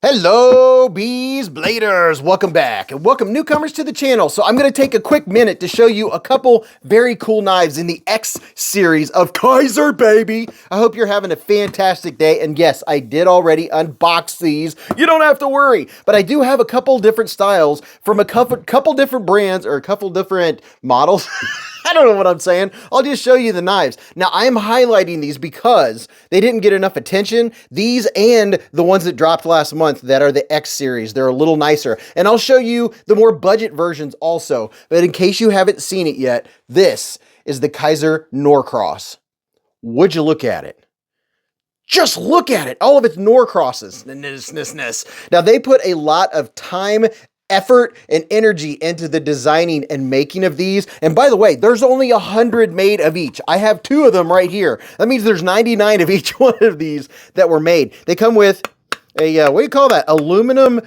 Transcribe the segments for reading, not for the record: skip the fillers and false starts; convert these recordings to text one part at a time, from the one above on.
Hello, Beez Bladers. Welcome back and welcome newcomers to the channel. So I'm going to take a quick minute to show you a couple very cool knives in the X series of Kizer, baby. I hope you're having a fantastic day. And yes, I did already unbox these. You don't have to worry. But I do have a couple different styles from a couple different brands or a couple different models. I don't know what I'm saying. I'll just show you the knives. Now, I am highlighting these because they didn't get enough attention. These and the ones that dropped last month that are the X series. They're a little nicer. And I'll show you the more budget versions also. But in case you haven't seen it yet, this is the Kizer Norcross. Would you look at it? Just look at it. All of its Norcrosses. Now, they put a lot of time, effort, and energy into the designing and making of these. And by the way, there's only 100 made of each. I have 2 of them right here. That means there's 99 of each one of these that were made. They come with a, what do you call that? Aluminum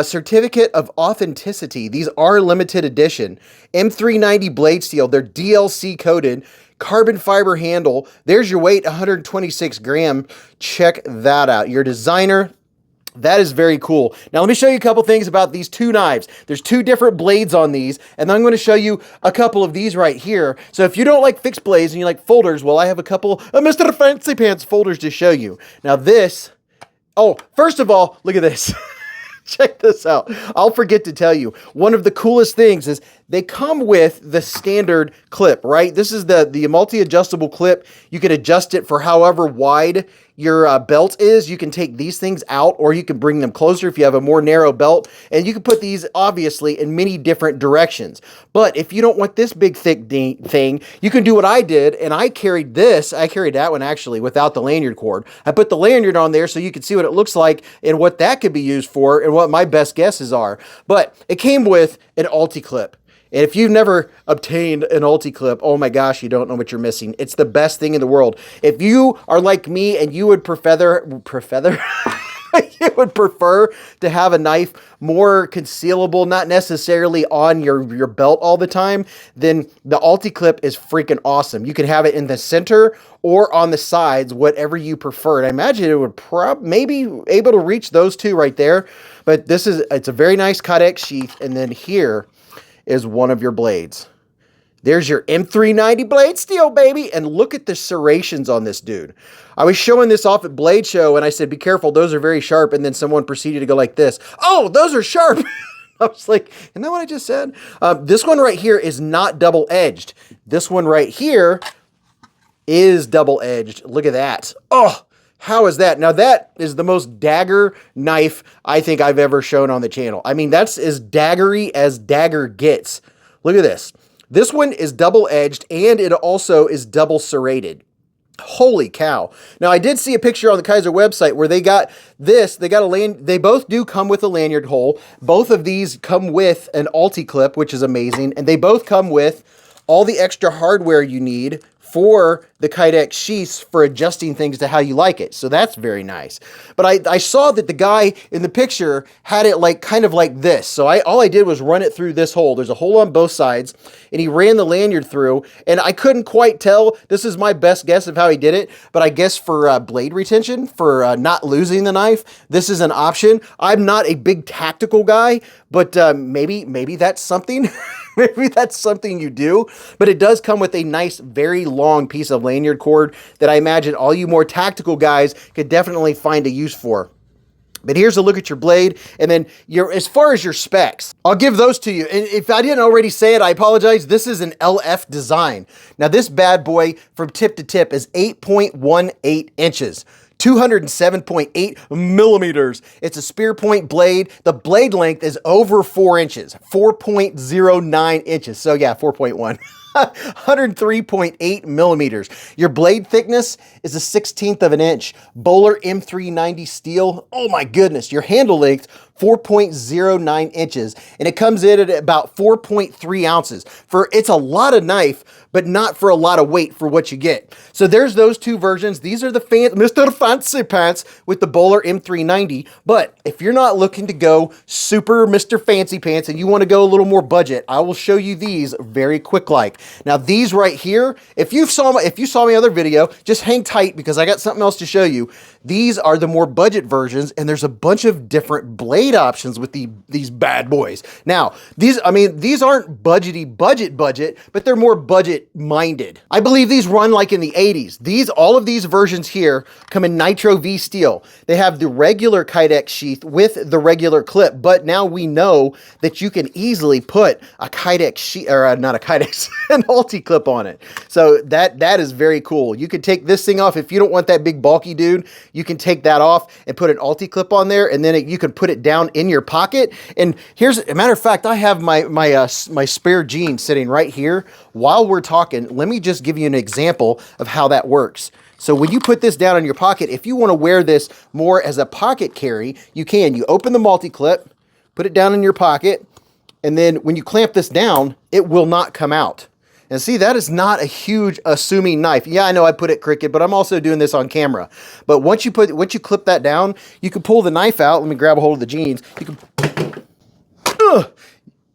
certificate of authenticity. These are limited edition. M390 blade steel. They're DLC coated. Carbon fiber handle. There's your weight, 126 gram. Check that out. Your designer. That is very cool. Now, let me show you a couple things about these 2 knives. There's 2 different blades on these, and then I'm going to show you a couple of these right here. So if you don't like fixed blades and you like folders, well, I have a couple of Mr. Fancy Pants folders to show you. Now this, oh, first of all, look at this. Check this out. I'll forget to tell you. One of the coolest things is they come with the standard clip, right? This is the multi-adjustable clip. You can adjust it for however wide your belt is. You can take these things out or you can bring them closer if you have a more narrow belt. And you can put these obviously in many different directions. But if you don't want this big thick thing, you can do what I did. And I carried this. I carried that one actually without the lanyard cord. I put the lanyard on there so you can see what it looks like and what that could be used for and what my best guesses are. But it came with an ulti-clip. And if you've never obtained an ulti-clip, oh my gosh, you don't know what you're missing. It's the best thing in the world. If you are like me and you would prefer you would prefer to have a knife more concealable, not necessarily on your belt all the time, then the ulti-clip is freaking awesome. You can have it in the center or on the sides, whatever you prefer. And I imagine it would maybe able to reach those 2 right there. But it's a very nice Kydex sheath. And then here is one of your blades. There's your M390 blade steel, baby. And look at the serrations on this dude. I was showing this off at Blade Show and I said, be careful, those are very sharp. And then someone proceeded to go like this. Oh, those are sharp. I was like, isn't that what I just said? This one right here is not double-edged. This one right here is double-edged. Look at that. Oh, how is that? Now that is the most dagger knife I think I've ever shown on the channel. I mean, that's as daggery as dagger gets. Look at this. This one is double-edged and it also is double serrated. Holy cow. Now I did see a picture on the Kizer website where they got this, they both do come with a lanyard hole. Both of these come with an ulti-clip, which is amazing. And they both come with all the extra hardware you need for the Kydex sheaths for adjusting things to how you like it. So that's very nice. But I saw that the guy in the picture had it like kind of like this. So all I did was run it through this hole. There's a hole on both sides and he ran the lanyard through and I couldn't quite tell. This is my best guess of how he did it. But I guess for blade retention, for not losing the knife, this is an option. I'm not a big tactical guy, but maybe that's something. Maybe that's something you do, but it does come with a nice, very long piece of lanyard cord that I imagine all you more tactical guys could definitely find a use for. But here's a look at your blade, and then as far as your specs, I'll give those to you. And if I didn't already say it, I apologize. This is an LF design. Now this bad boy from tip to tip is 8.18 inches. 207.8 millimeters. It's a spear point blade. The blade length is over 4 inches, 4.09 inches. So yeah, 4.1. 103.8 millimeters. Your blade thickness is a 1/16 of an inch. Bowler M390 steel. Oh my goodness. Your handle length, 4.09 inches. And it comes in at about 4.3 ounces. It's a lot of knife, but not for a lot of weight for what you get. So there's those 2 versions. These are the Mr. Fancy Pants with the Bowler M390. But if you're not looking to go super Mr. Fancy Pants and you want to go a little more budget, I will show you these very quick like. Now these right here, if you saw my other video, just hang tight because I got something else to show you. These are the more budget versions, and there's a bunch of different blade options with these bad boys. Now, these aren't budget, but they're more budget minded. I believe these run like in the 80s. All of these versions here come in Nitro V steel. They have the regular Kydex sheath with the regular clip, but now we know that you can easily put a Kydex sheath, or not a Kydex, an ulti-clip on it. So that is very cool. You could take this thing off if you don't want that big bulky dude. You can take that off and put an ulti-clip on there, and then you can put it down in your pocket. And here's a matter of fact, I have my spare jean sitting right here. While we're talking, let me just give you an example of how that works. So when you put this down in your pocket, if you want to wear this more as a pocket carry, you can. You open the multi-clip, put it down in your pocket, and then when you clamp this down, it will not come out. And see, that is not a huge assuming knife. Yeah, I know I put it crooked, but I'm also doing this on camera. But once you clip that down, you can pull the knife out. Let me grab a hold of the jeans. You can,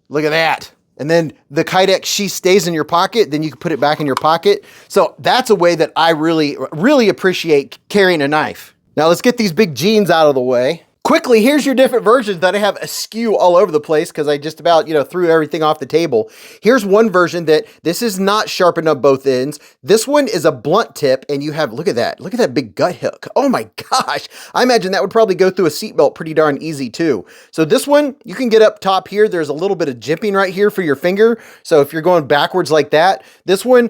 look at that. And then the Kydex sheath stays in your pocket. Then you can put it back in your pocket. So that's a way that I really, really appreciate carrying a knife. Now let's get these big jeans out of the way. Quickly, here's your different versions that I have askew all over the place because I just about, threw everything off the table. Here's one version that this is not sharpened up both ends. This one is a blunt tip, and you have, look at that big gut hook. Oh my gosh. I imagine that would probably go through a seatbelt pretty darn easy too. So this one, you can get up top here. There's a little bit of jimping right here for your finger. So if you're going backwards like that, this one,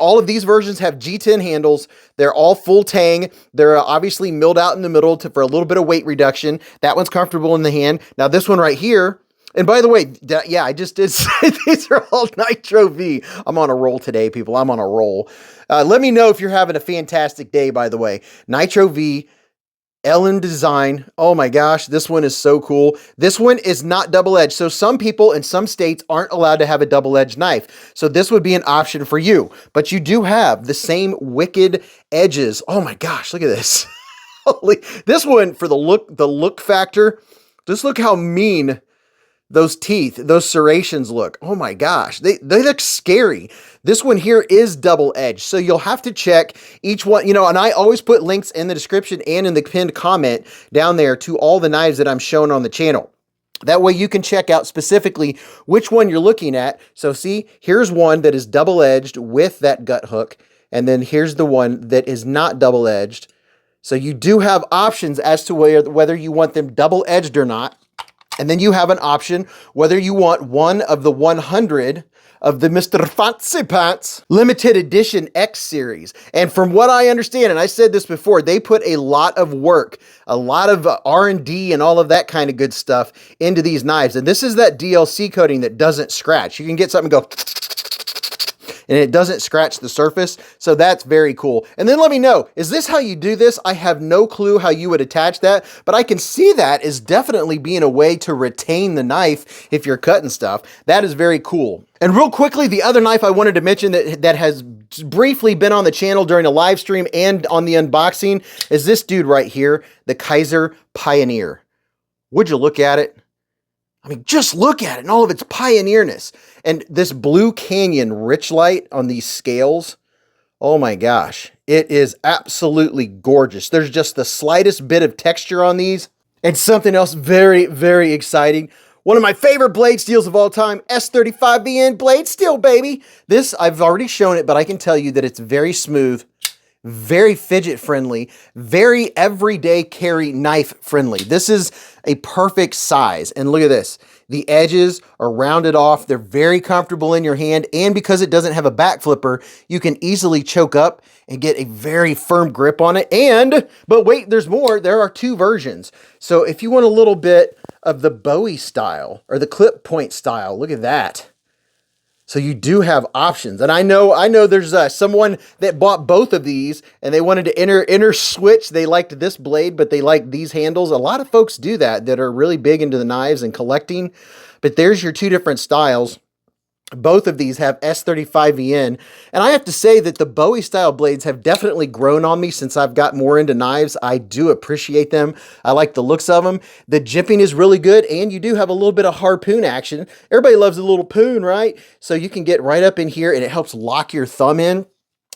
all of these versions have G10 handles. They're all full tang. They're obviously milled out in the middle for a little bit of weight reduction. That one's comfortable in the hand. Now this one right here, and by the way, yeah, I just did say these are all Nitro V. I'm on a roll today, people. I'm on a roll. Let me know if you're having a fantastic day, by the way. Nitro V, Ellen design. Oh my gosh, this one is so cool. This one is not double-edged. So some people in some states aren't allowed to have a double-edged knife. So this would be an option for you. But you do have the same wicked edges. Oh my gosh, look at this. Holy, this one for the look factor. Just look how mean those teeth, those serrations look. Oh my gosh, they look scary. This one here is double-edged, so you'll have to check each one, and I always put links in the description and in the pinned comment down there to all the knives that I'm showing on the channel. That way you can check out specifically which one you're looking at. So see, here's one that is double-edged with that gut hook, and then here's the one that is not double-edged. So you do have options as to whether you want them double-edged or not. And then you have an option whether you want one of the 100 of the Mr. Fancy Pants limited edition X series. And from what I understand, and I said this before, they put a lot of work, a lot of R&D and all of that kind of good stuff into these knives. And this is that DLC coating that doesn't scratch. You can get something and go and it doesn't scratch the surface. So that's very cool. And then let me know, is this how you do this? I have no clue how you would attach that, but I can see that as definitely being a way to retain the knife if you're cutting stuff. That is very cool. And real quickly, the other knife I wanted to mention that has briefly been on the channel during a live stream and on the unboxing is this dude right here, the Kizer Pioneer. Would you look at it? I mean, just look at it and all of its pioneerness. And this Blue Canyon rich light on these scales, oh my gosh, it is absolutely gorgeous. There's just the slightest bit of texture on these. And something else very, very exciting. One of my favorite blade steels of all time, S35BN blade steel, baby. This, I've already shown it, but I can tell you that it's very smooth, very fidget friendly, very everyday carry knife friendly. This is a perfect size. And look at this. The edges are rounded off. They're very comfortable in your hand. And because it doesn't have a back flipper, you can easily choke up and get a very firm grip on it. But wait, there's more. There are two versions. So if you want a little bit of the Bowie style or the clip point style, look at that. So you do have options. And I know there's someone that bought both of these and they wanted to inter switch. They liked this blade, but they like these handles. A lot of folks do that are really big into the knives and collecting. But there's your two different styles. Both of these have S35VN, and I have to say that the Bowie style blades have definitely grown on me since I've got more into knives. I do appreciate them. I like the looks of them. The jimping is really good, and you do have a little bit of harpoon action. Everybody loves a little poon, right? So you can get right up in here, and it helps lock your thumb in.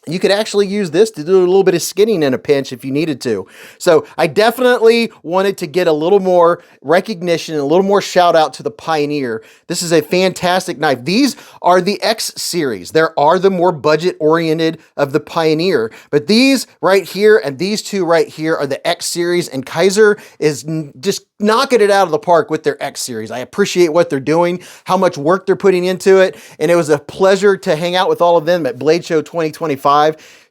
You could actually use this to do a little bit of skinning in a pinch if you needed to. So I definitely wanted to get a little more recognition and a little more shout out to the Pioneer. This is a fantastic knife. These are the X series. There are the more budget oriented of the Pioneer, but these right here and these two right here are the X series, and Kizer is just knocking it out of the park with their X series. I appreciate what they're doing, how much work they're putting into it, and it was a pleasure to hang out with all of them at Blade Show 2025.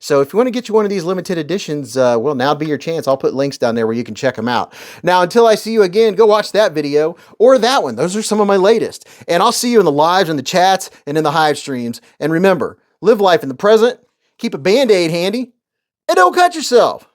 So if you want to get you one of these limited editions, well, now'd be your chance. I'll put links down there where you can check them out. Now, until I see you again, go watch that video or that one. Those are some of my latest. And I'll see you in the lives and the chats and in the Hive streams. And remember, live life in the present, keep a Band-Aid handy, and don't cut yourself.